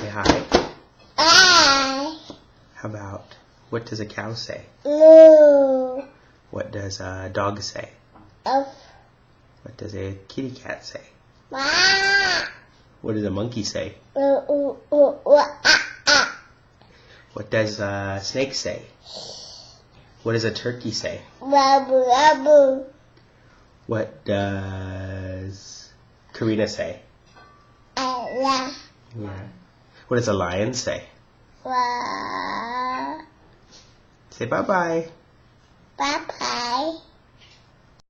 hi? Hi. How about, what does a cow say? Moo. What does a dog say? Of. What does a kitty cat say? Wah. What does a monkey say? Ah. What does a snake say? What does a turkey say? Babu, babu. What does Carina say? Allah. Yeah. What does a lion say? Wah. Say bye-bye. Bye-bye.